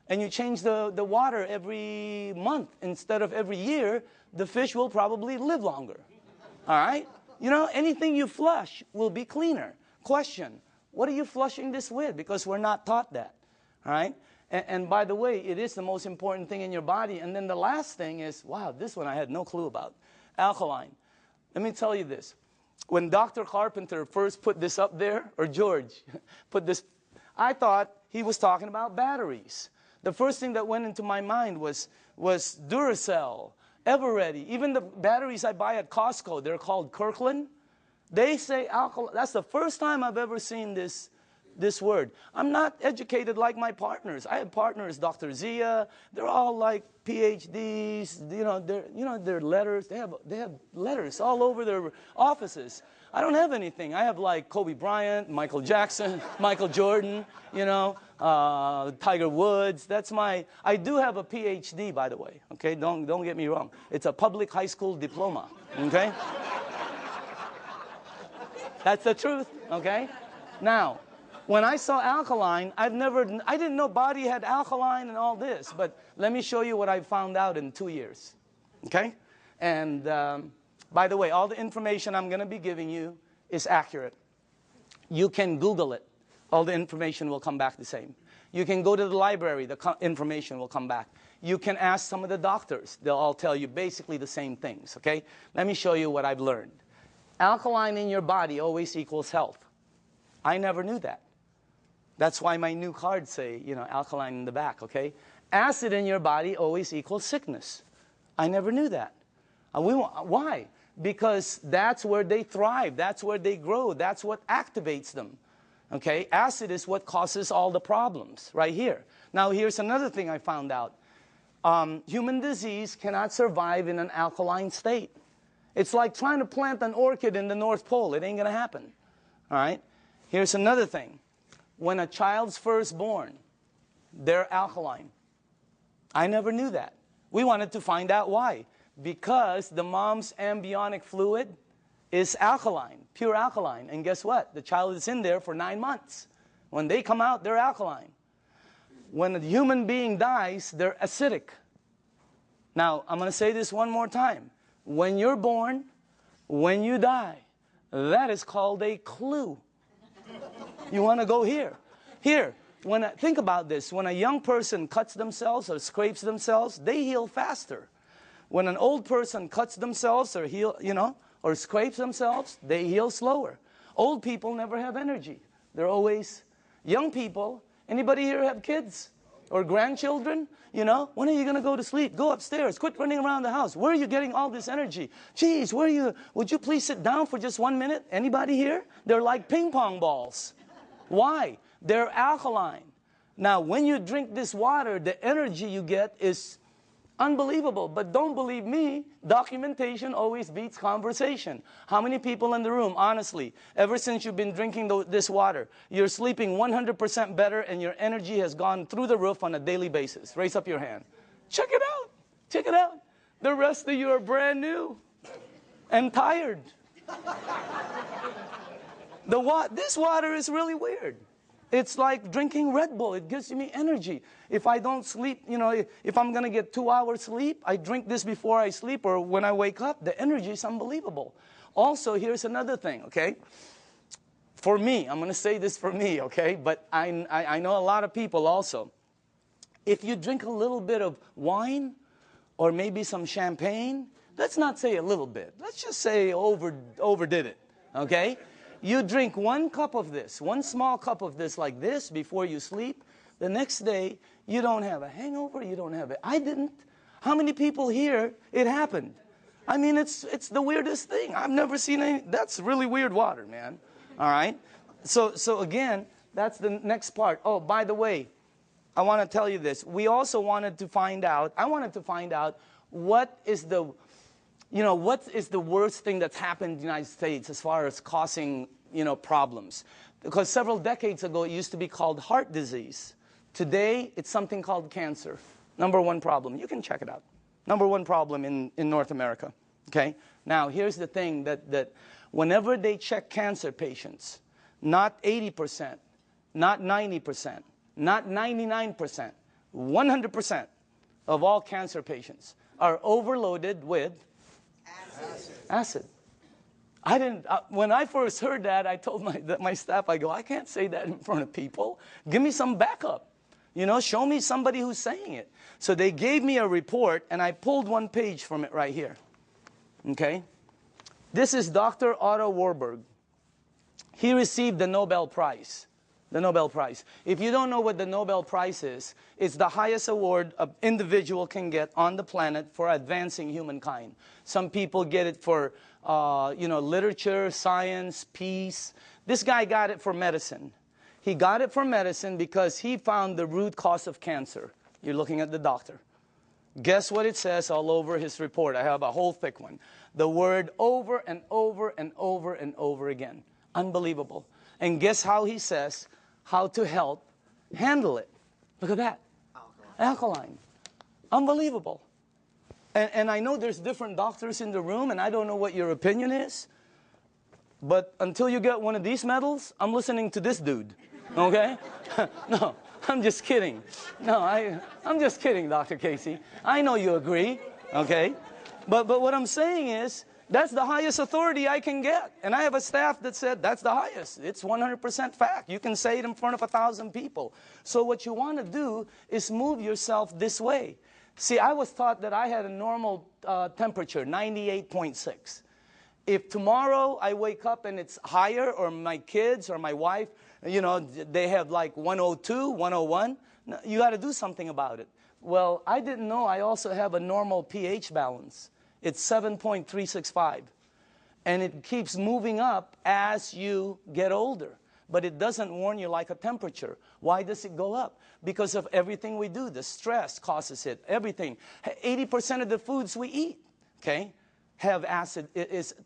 and you change the water every month instead of every year, the fish will probably live longer. All right? You know, anything you flush will be cleaner. Question, what are you flushing this with? Because we're not taught that. All right? And by the way, it is the most important thing in your body. And then the last thing is, wow, this one I had no clue about. Alkaline. Let me tell you this. When Dr. Carpenter first put this up there, or George put this, I thought he was talking about batteries. The first thing that went into my mind was Duracell, Eveready. Even the batteries I buy at Costco, they're called Kirkland. They say alkaline. That's the first time I've ever seen this word. I'm not educated like my partners. I have partners, Dr. Zia. They're all like PhDs. Their letters. They have letters all over their offices. I don't have anything. I have like Kobe Bryant, Michael Jackson, Michael Jordan. Tiger Woods. That's my. I do have a PhD, by the way. Okay, don't get me wrong. It's a public high school diploma. Okay. That's the truth. Okay. Now, when I saw alkaline, I didn't know body had alkaline and all this, but let me show you what I found out in 2 years, okay? And by the way, all the information I'm going to be giving you is accurate. You can Google it. All the information will come back the same. You can go to the library. The information will come back. You can ask some of the doctors. They'll all tell you basically the same things, okay? Let me show you what I've learned. Alkaline in your body always equals health. I never knew that. That's why my new cards say, alkaline in the back, okay? Acid in your body always equals sickness. I never knew that. Why? Because that's where they thrive. That's where they grow. That's what activates them, okay? Acid is what causes all the problems right here. Now, here's another thing I found out. Human disease cannot survive in an alkaline state. It's like trying to plant an orchid in the North Pole. It ain't going to happen, all right? Here's another thing. When a child's first born, they're alkaline. I never knew that. We wanted to find out why. Because the mom's amniotic fluid is alkaline, pure alkaline. And guess what? The child is in there for 9 months. When they come out, they're alkaline. When a human being dies, they're acidic. Now, I'm going to say this one more time. When you're born, when you die, that is called a clue. You want to go here. Here, think about this. When a young person cuts themselves or scrapes themselves, they heal faster. When an old person cuts themselves or scrapes themselves, they heal slower. Old people never have energy. They're always young people. Anybody here have kids or grandchildren? When are you going to go to sleep? Go upstairs. Quit running around the house. Where are you getting all this energy? Geez, would you please sit down for just 1 minute? Anybody here? They're like ping pong balls. Why? They're alkaline. Now, when you drink this water, the energy you get is unbelievable. But don't believe me, documentation always beats conversation. How many people in the room, honestly, ever since you've been drinking this water, you're sleeping 100% better and your energy has gone through the roof on a daily basis? Raise up your hand. Check it out. Check it out. The rest of you are brand new and tired. This water is really weird. It's like drinking Red Bull. It gives me energy. If I don't sleep, if I'm going to get 2 hours sleep, I drink this before I sleep or when I wake up. The energy is unbelievable. Also, here's another thing, okay? For me, I'm going to say this for me, okay? But I know a lot of people also. If you drink a little bit of wine or maybe some champagne, let's not say a little bit. Let's just say overdid it, okay? You drink 1 cup of this, 1 small cup of this like this before you sleep. The next day, you don't have a hangover, you don't have it. I didn't. How many people here, it happened? I mean, it's the weirdest thing. I've never seen any. That's really weird water, man. All right? So again, that's the next part. Oh, by the way, I want to tell you this. We also wanted to find out, what is the worst thing that's happened in the United States as far as causing, problems? Because several decades ago, it used to be called heart disease. Today, it's something called cancer. #1 problem. You can check it out. #1 problem in North America. Okay? Now, here's the thing that whenever they check cancer patients, not 80%, not 90%, not 99%, 100% of all cancer patients are overloaded with acid. I didn't, when I first heard that, I told my staff, I go, I can't say that in front of people. Give me some backup. You know, show me somebody who's saying it. So they gave me a report, and I pulled one page from it right here. Okay? This is Dr. Otto Warburg. He received the Nobel Prize. The Nobel Prize. If you don't know what the Nobel Prize is, it's the highest award an individual can get on the planet for advancing humankind. Some people get it for, literature, science, peace. This guy got it for medicine. He got it for medicine because he found the root cause of cancer. You're looking at the doctor. Guess what it says all over his report? I have a whole thick one. The word over and over and over and over again. Unbelievable. And guess how he says how to help handle it. Look at that. Alkaline. Unbelievable. And I know there's different doctors in the room, and I don't know what your opinion is. But until you get one of these medals, I'm listening to this dude. Okay? No, I'm just kidding. No, I'm just kidding, Dr. Casey. I know you agree. Okay? But what I'm saying is, that's the highest authority I can get. And I have a staff that said that's the highest. It's 100% fact. You can say it in front of 1,000 people. So what you want to do is move yourself this way. See, I was taught that I had a normal temperature, 98.6. If tomorrow I wake up and it's higher, or my kids or my wife, they have like 102, 101, you got to do something about it. Well, I didn't know I also have a normal pH balance. It's 7.365. And it keeps moving up as you get older. But it doesn't warn you like a temperature. Why does it go up? Because of everything we do. The stress causes it. Everything. 80% of the foods we eat, okay, have acid,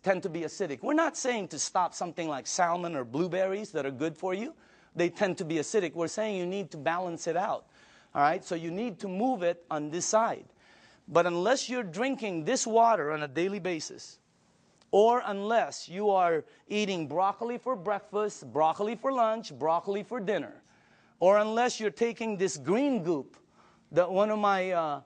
tend to be acidic. We're not saying to stop something like salmon or blueberries that are good for you. They tend to be acidic. We're saying you need to balance it out. All right? So you need to move it on this side. But unless you're drinking this water on a daily basis, or unless you are eating broccoli for breakfast, broccoli for lunch, broccoli for dinner, or unless you're taking this green goop that one of my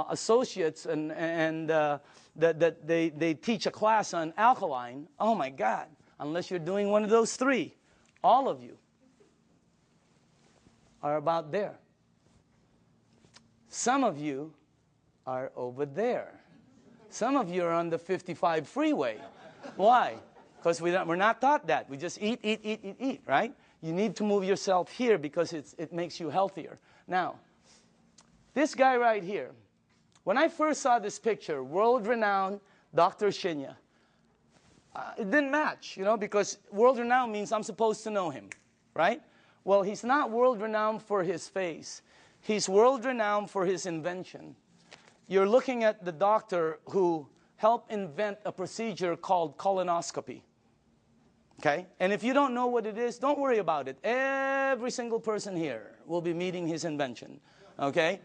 associates that they teach a class on alkaline, oh my God, unless you're doing one of those three, all of you are about there. Some of you are over there. Some of you are on the 55 freeway. Why? Because we're not taught that. We just eat, right? You need to move yourself here because it makes you healthier. Now, this guy right here, when I first saw this picture, world-renowned Dr. Shinya, it didn't match, because world-renowned means I'm supposed to know him, right? Well, he's not world-renowned for his face. He's world-renowned for his invention. You're looking at the doctor who helped invent a procedure called colonoscopy. Okay? And if you don't know what it is, don't worry about it. Every single person here will be meeting his invention. Okay?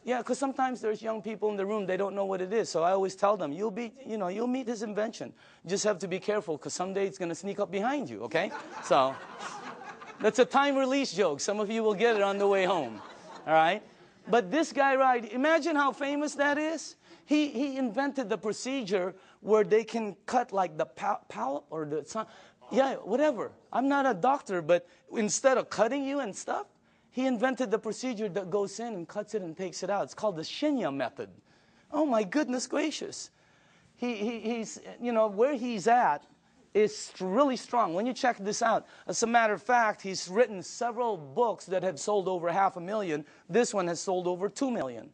Yeah, because sometimes there's young people in the room, they don't know what it is. So I always tell them, you'll meet his invention. You just have to be careful, because someday it's going to sneak up behind you, okay? So that's a time release joke. Some of you will get it on the way home. All right? But this guy, right, imagine how famous that is. He invented the procedure where they can cut like the palate or the, yeah, whatever. I'm not a doctor, but instead of cutting you and stuff, he invented the procedure that goes in and cuts it and takes it out. It's called the Shinya method. Oh my goodness gracious. He's, where he's at is really strong. When you check this out, as a matter of fact, he's written several books that have sold over 500,000. This one has sold over 2 million.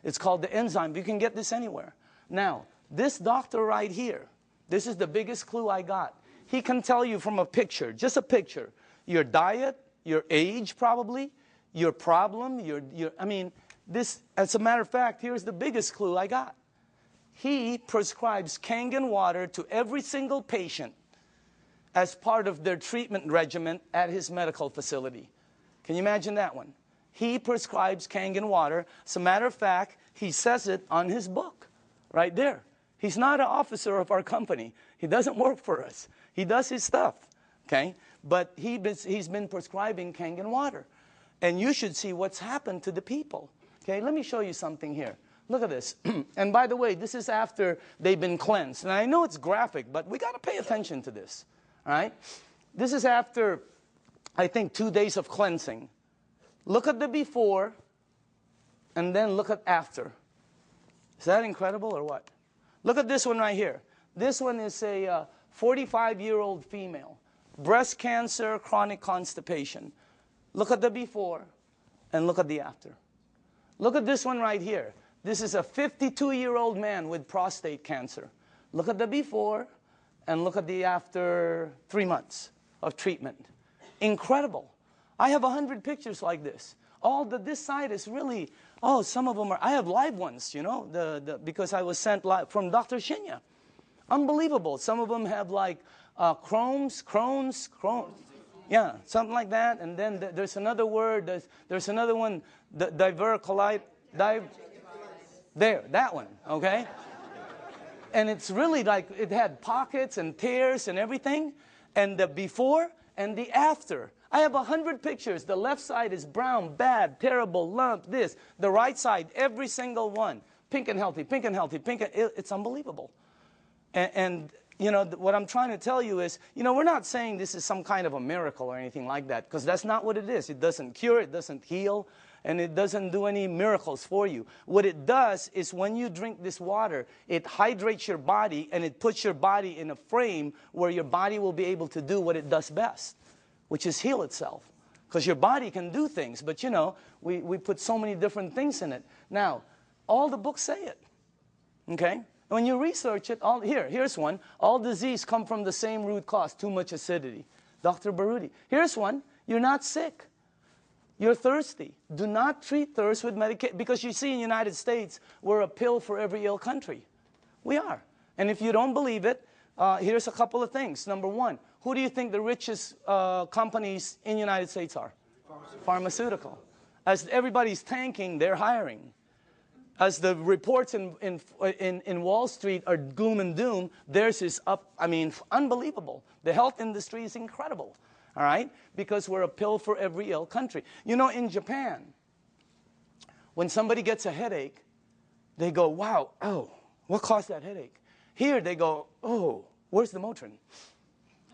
It's called The Enzyme. You can get this anywhere. Now, this doctor right here, this is the biggest clue I got. He can tell you from a picture, just a picture, your diet, your age probably, your problem, this, as a matter of fact, here's the biggest clue I got. He prescribes Kangen water to every single patient as part of their treatment regimen at his medical facility. Can you imagine that one? He prescribes Kangen water. As a matter of fact, he says it on his book, right there. He's not an officer of our company. He doesn't work for us. He does his stuff, okay? But he's been prescribing Kangen water. And you should see what's happened to the people. Okay, let me show you something here. Look at this. And by the way, this is after they've been cleansed. And I know it's graphic, but we got to pay attention to this. All right? This is after, I think, 2 days of cleansing. Look at the before, and then look at after. Is that incredible or what? Look at this one right here. This one is a 45-year-old female. Breast cancer, chronic constipation. Look at the before, and look at the after. Look at this one right here. This is a 52-year-old man with prostate cancer. Look at the before, and look at the after 3 months of treatment. Incredible. I have 100 pictures like this. This side is really, some of them are, I have live ones, you know, because I was sent live from Dr. Shinya. Unbelievable. Some of them have like Crohn's. Yeah, something like that. And then there's another word, there's another one, that one, okay? And it's really like, it had pockets and tears and everything. And the before and the after. I have 100 pictures. The left side is brown, bad, terrible, lump, this. The right side, every single one. Pink and healthy, pink and healthy, pink and... It's unbelievable. And you know, what I'm trying to tell you is, you know, we're not saying this is some kind of a miracle or anything like that, because that's not what it is. It doesn't cure, it doesn't heal, and it doesn't do any miracles for you. What it does is when you drink this water, it hydrates your body, and it puts your body in a frame where your body will be able to do what it does best, which is heal itself. Because your body can do things, but you know, we put so many different things in it. Now, all the books say it, okay? When you research it, here's one. All disease come from the same root cause, too much acidity. Dr. Baruti. Here's one. You're not sick. You're thirsty. Do not treat thirst with medication. Because you see, in the United States, we're a pill for every ill country. We are. And if you don't believe it, here's a couple of things. Number one, who do you think the richest companies in the United States are? Pharmaceutical. As everybody's tanking, they're hiring. As the reports in Wall Street are gloom and doom, theirs is up, I mean, unbelievable. The health industry is incredible, all right? Because we're a pill for every ill country. You know, in Japan, when somebody gets a headache, they go, wow, oh, what caused that headache? Here they go, oh, where's the Motrin?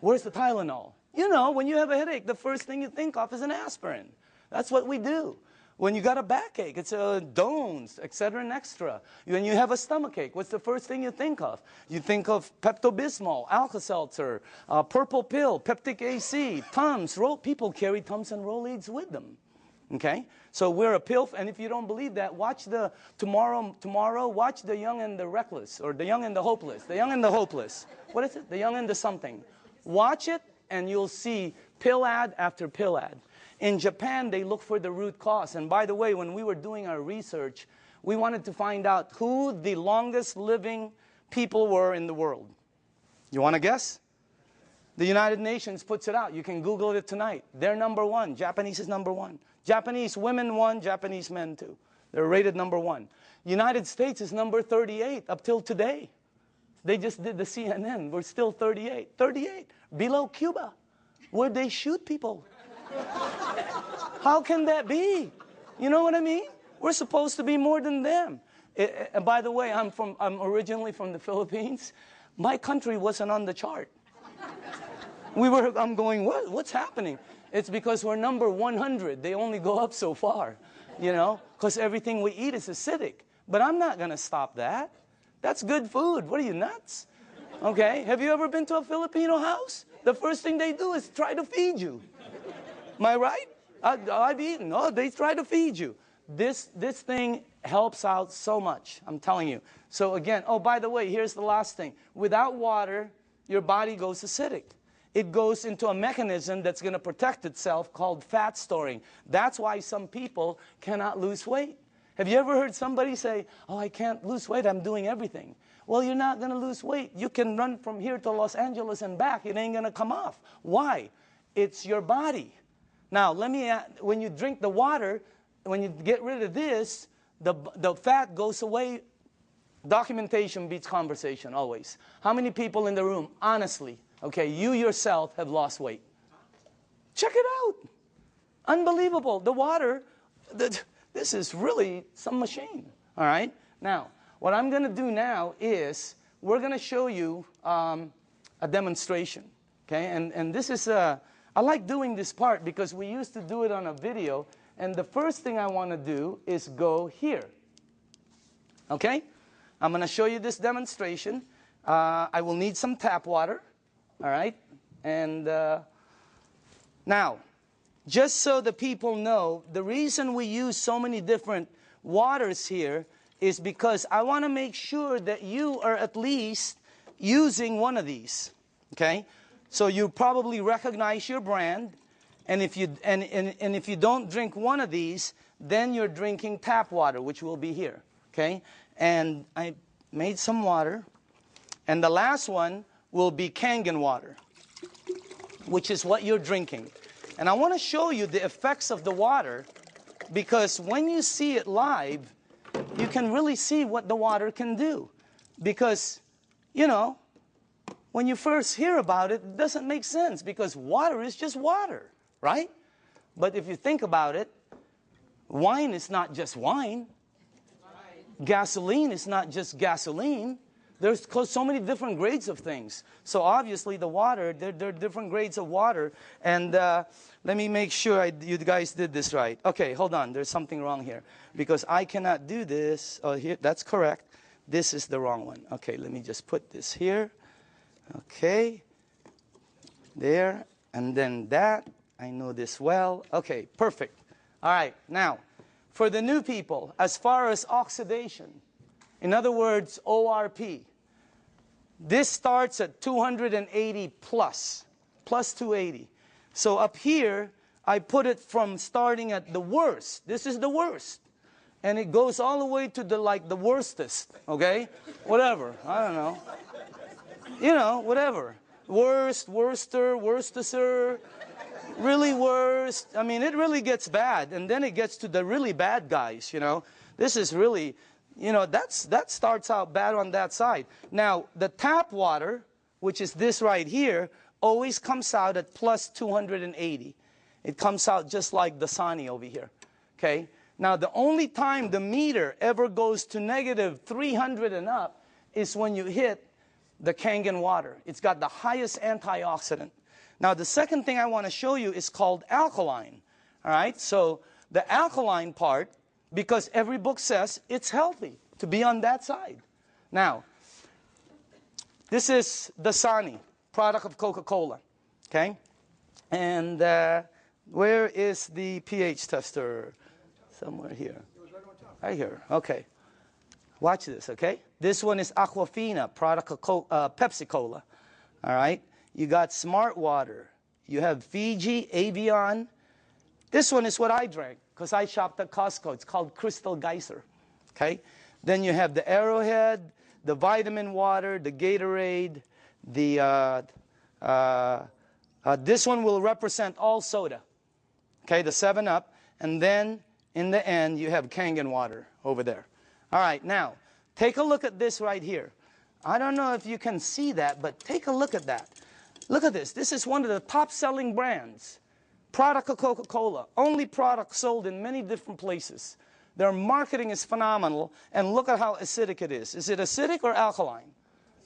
Where's the Tylenol? You know, when you have a headache, the first thing you think of is an aspirin. That's what we do. When you got a backache, it's a Dones, etc. and extra. When you have a stomachache, what's the first thing you think of? You think of Pepto-Bismol, Alka-Seltzer, purple pill, Peptic AC, Tums. People carry Tums and Rolaids with them. Okay? So we're a pill, and if you don't believe that, watch tomorrow, watch The Young and the Reckless, or The Young and the Hopeless. The Young and the Hopeless. What is it? The Young and the something. Watch it, and you'll see pill ad after pill ad. In Japan, they look for the root cause. And by the way, when we were doing our research, we wanted to find out who the longest living people were in the world. You want to guess? The United Nations puts it out. You can Google it tonight. They're number one. Japanese is number one. Japanese women one, Japanese men two. They're rated number one. United States is number 38 up till today. They just did the CNN. We're still 38. 38. Below Cuba, where they shoot people. How can that be? You know what I mean? We're supposed to be more than them. And by the way, I'm originally from the Philippines. My country wasn't on the chart. I'm going, what's happening? It's because we're number 100. They only go up so far, you know, because everything we eat is acidic. But I'm not going to stop that. That's good food. What are you, nuts? Okay, have you ever been to a Filipino house? The first thing they do is try to feed you. Am I right? I've eaten. No, they try to feed you. This thing helps out so much, I'm telling you. So again, oh, by the way, here's the last thing. Without water, your body goes acidic. It goes into a mechanism that's going to protect itself called fat storing. That's why some people cannot lose weight. Have you ever heard somebody say, oh, I can't lose weight, I'm doing everything? Well, you're not going to lose weight. You can run from here to Los Angeles and back. It ain't going to come off. Why? It's your body. Now, when you drink the water, when you get rid of this, the fat goes away. Documentation beats conversation, always. How many people in the room, honestly, okay, you yourself have lost weight? Check it out. Unbelievable. The water, this is really some machine. All right? Now, what I'm going to do now is we're going to show you a demonstration. Okay? And this is, I like doing this part because we used to do it on a video. And the first thing I want to do is go here. Okay? I'm going to show you this demonstration. I will need some tap water. All right? And now, just so the people know, the reason we use so many different waters here is because I want to make sure that you are at least using one of these. Okay? So you probably recognize your brand. And if you, and if you don't drink one of these, then you're drinking tap water, which will be here. Okay? And I made some water. And the last one will be Kangen water, which is what you're drinking. And I want to show you the effects of the water, because when you see it live, you can really see what the water can do. Because, you know, when you first hear about it, it doesn't make sense, because water is just water, right? But if you think about it, wine is not just wine. Gasoline is not just gasoline. There's so many different grades of things. So obviously the water, there are different grades of water. And let me make sure you guys did this right. Okay, hold on. There's something wrong here. Because I cannot do this. Oh, here, that's correct. This is the wrong one. Okay, let me just put this here. Okay. There. And then that. I know this well. Okay, perfect. All right, now, for the new people, as far as oxidation, in other words, ORP, this starts at 280 plus 280. So up here, I put it from starting at the worst. This is the worst. And it goes all the way to the, like, the worstest, okay? Whatever, I don't know. You know, whatever. Worst, worster, worstester, really worst. I mean, it really gets bad. And then it gets to the really bad guys, you know. This is really... You know, that starts out bad on that side. Now, the tap water, which is this right here, always comes out at plus 280. It comes out just like the Dasani over here. Okay? Now, the only time the meter ever goes to negative 300 and up is when you hit the Kangen water. It's got the highest antioxidant. Now, the second thing I want to show you is called alkaline. All right? So, the alkaline part, because every book says it's healthy to be on that side. Now, this is the Dasani, product of Coca-Cola. Okay? And where is the pH tester? Somewhere here. Right here. Okay. Watch this, okay? This one is Aquafina, product of Pepsi-Cola. All right? You got Smart Water. You have Fiji, Avion. This one is what I drank, because I shopped at Costco. It's called Crystal Geyser. Okay? Then you have the Arrowhead, the vitamin water, the Gatorade, the this one will represent all soda. Okay, the 7-Up. And then, in the end, you have Kangen water over there. All right, now, take a look at this right here. I don't know if you can see that, but take a look at that. Look at this. This is one of the top-selling brands. Product of Coca-Cola. Only product sold in many different places. Their marketing is phenomenal, and look at how acidic it is. Is it acidic or alkaline?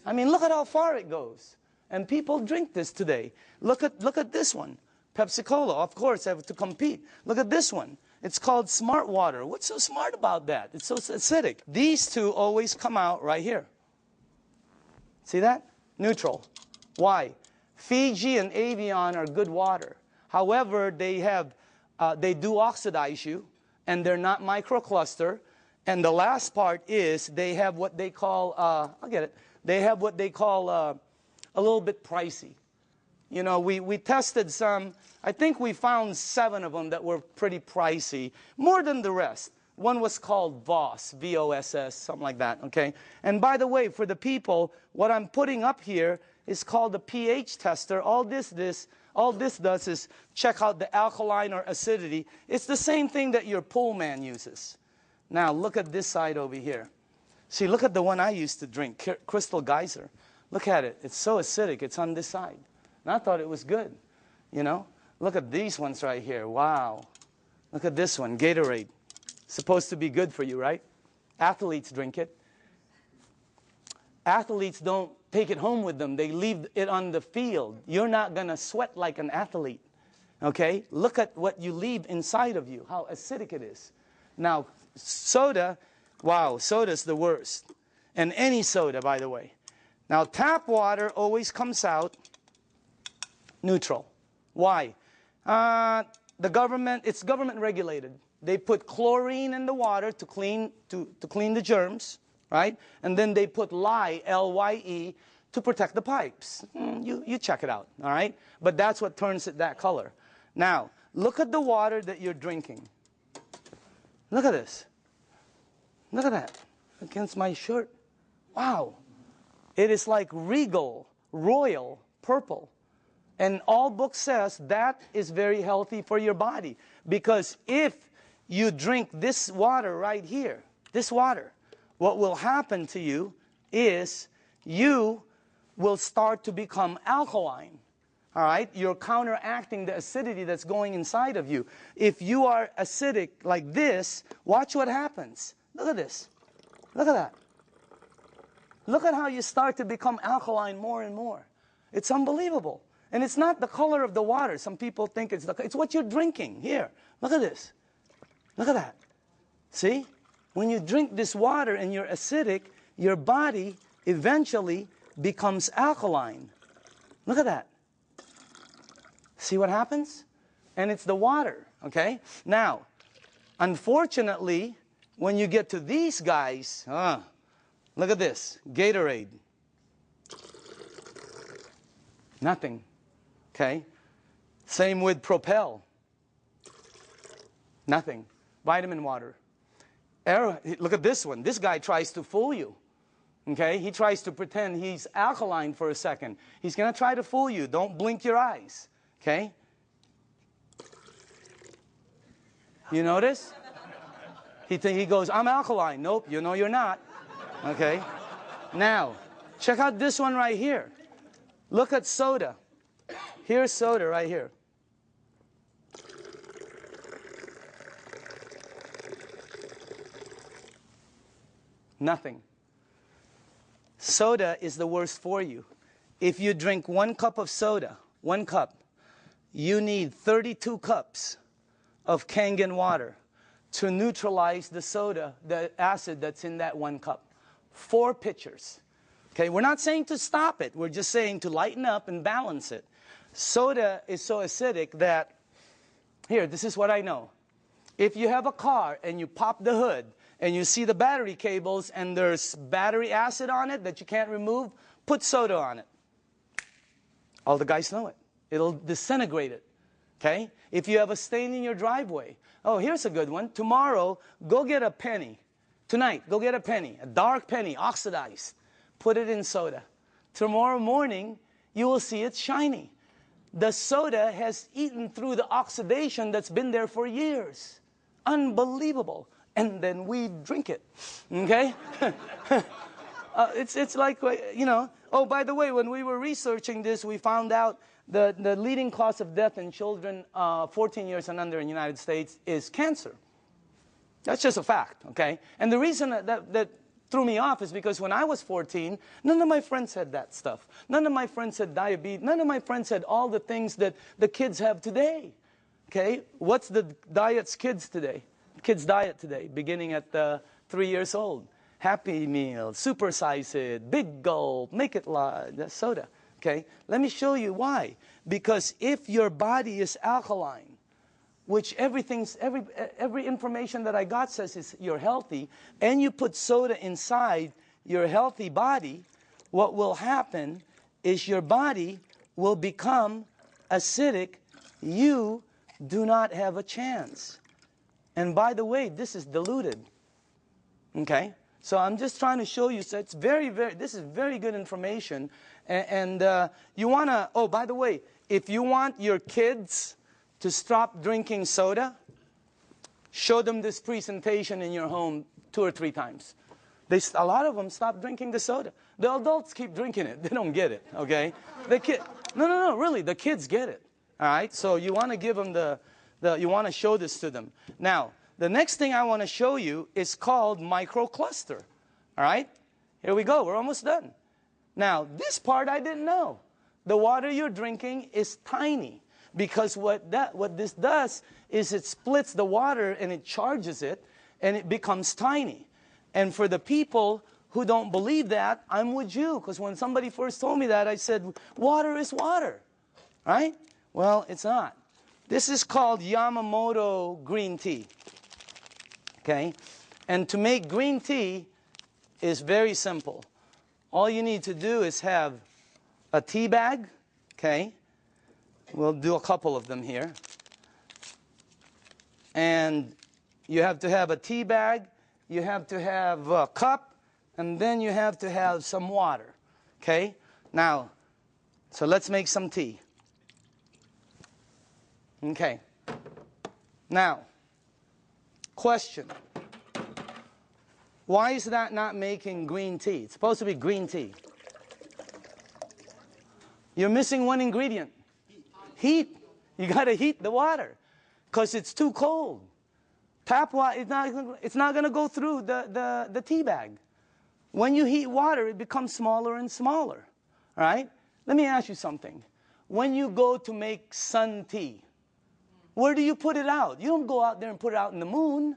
I mean, look at how far it goes. And people drink this today. Look at this one. Pepsi-Cola, of course, have to compete. Look at this one. It's called Smart Water. What's so smart about that? It's so acidic. These two always come out right here. See that? Neutral. Why? Fiji and Avion are good water. However, they do oxidize you, and they're not microcluster. And the last part is they have what they call, I'll get it, they have what they call a little bit pricey. You know, we tested some, I think we found 7 of them that were pretty pricey, more than the rest. One was called VOSS, V-O-S-S, something like that, okay? And by the way, for the people, what I'm putting up here is called the pH tester. All this does is check out the alkaline or acidity. It's the same thing that your pool man uses. Now, look at this side over here. See, look at the one I used to drink, Crystal Geyser. Look at it. It's so acidic. It's on this side. And I thought it was good, you know. Look at these ones right here. Wow. Look at this one, Gatorade. Supposed to be good for you, right? Athletes drink it. Athletes don't take it home with them. They leave it on the field. You're not going to sweat like an athlete. Okay? Look at what you leave inside of you, how acidic it is. Now, soda, wow, soda's the worst. And any soda, by the way. Now, tap water always comes out neutral. Why? The government, it's government regulated. They put chlorine in the water to clean the germs, right? And then they put lye, L-Y-E, to protect the pipes. You check it out, all right? But that's what turns it that color. Now, look at the water that you're drinking. Look at this. Look at that. Against my shirt. Wow. It is like regal, royal, purple. And all book says that is very healthy for your body. Because if you drink this water right here, this water, what will happen to you is you will start to become alkaline. All right? You're counteracting the acidity that's going inside of you. If you are acidic like this, watch what happens. Look at this. Look at that. Look at how you start to become alkaline more and more. It's unbelievable. And it's not the color of the water. Some people think it's what you're drinking. Here, look at this. Look at that. See? When you drink this water and you're acidic, your body eventually becomes alkaline. Look at that. See what happens? And it's the water, okay? Now, unfortunately, when you get to these guys, look at this, Gatorade. Nothing, okay? Same with Propel. Nothing. Vitamin water. Look at this one. This guy tries to fool you. Okay? He tries to pretend he's alkaline for a second. He's going to try to fool you. Don't blink your eyes. Okay? You notice? He goes, I'm alkaline. Nope, you know you're not. Okay? Now, check out this one right here. Look at soda. Here's soda right here. Nothing. Soda is the worst for you. If you drink 1 cup of soda, 1 cup, you need 32 cups of Kangen water to neutralize the soda, the acid that's in that 1 cup. 4 pitchers. Okay, we're not saying to stop it. We're just saying to lighten up and balance it. Soda is so acidic that, here, this is what I know. If you have a car and you pop the hood and you see the battery cables and there's battery acid on it that you can't remove, put soda on it. All the guys know it. It'll disintegrate it. Okay? If you have a stain in your driveway, oh, here's a good one. Tomorrow, go get a penny. Tonight, go get a penny, a dark penny, oxidized. Put it in soda. Tomorrow morning, you will see it's shiny. The soda has eaten through the oxidation that's been there for years. Unbelievable. And then we drink it. Okay? It's like, you know. Oh, by the way, when we were researching this, we found out the leading cause of death in children 14 years and under in the United States is cancer. That's just a fact, okay? And the reason that threw me off is because when I was 14, none of my friends had that stuff. None of my friends had diabetes. None of my friends had all the things that the kids have today, okay? What's the diets kids today? Kids' diet today, beginning at 3 years old. Happy Meal, supersize it, big gulp, make it large, soda, okay? Let me show you why. Because if your body is alkaline, which every information that I got says is you're healthy, and you put soda inside your healthy body, what will happen is your body will become acidic. You do not have a chance. And by the way, this is diluted. Okay? So I'm just trying to show you, so it's this is very good information. And you want to, oh, by the way, if you want your kids to stop drinking soda, show them this presentation in your home 2 or 3 times. A lot of them stop drinking the soda. The adults keep drinking it. They don't get it, okay? No, really, the kids get it, all right? So you want to give them the You want to show this to them. Now, the next thing I want to show you is called microcluster. All right? Here we go. We're almost done. Now, this part I didn't know. The water you're drinking is tiny, because what this does is it splits the water and it charges it, and it becomes tiny. And for the people who don't believe that, I'm with you, because when somebody first told me that, I said, water is water, right? Well, it's not. This is called Yamamoto green tea, okay? And to make green tea is very simple. All you need to do is have a tea bag, okay? We'll do a couple of them here. And you have to have a tea bag, you have to have a cup, and then you have to have some water, okay? Now, so let's make some tea. Okay. Now, question. Why is that not making green tea? It's supposed to be green tea. You're missing one ingredient. Heat. You got to heat the water because it's too cold. Tap water, it's not going to go through the tea bag. When you heat water, it becomes smaller and smaller. All right? Let me ask you something. When you go to make sun tea, where do you put it out? You don't go out there and put it out in the moon,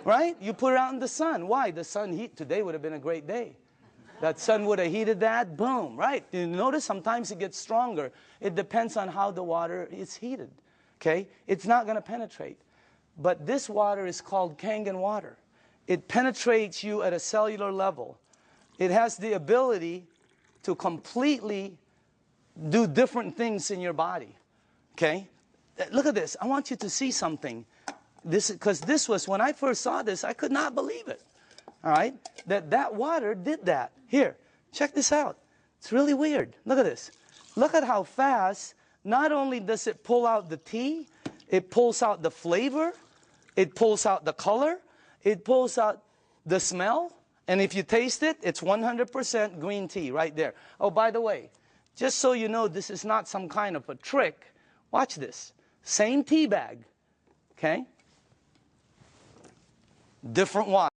right? You put it out in the sun. Why? The sun heat. Today would have been a great day. That sun would have heated that, boom, right? You notice sometimes it gets stronger. It depends on how the water is heated, okay? It's not going to penetrate. But this water is called Kangen water. It penetrates you at a cellular level. It has the ability to completely do different things in your body, okay? Look at this. I want you to see something. Because this was, when I first saw this, I could not believe it. All right? That water did that. Here, check this out. It's really weird. Look at this. Look at how fast, not only does it pull out the tea, it pulls out the flavor, it pulls out the color, it pulls out the smell, and if you taste it, it's 100% green tea right there. Oh, by the way, just so you know, this is not some kind of a trick. Watch this. Same tea bag, okay? Different water.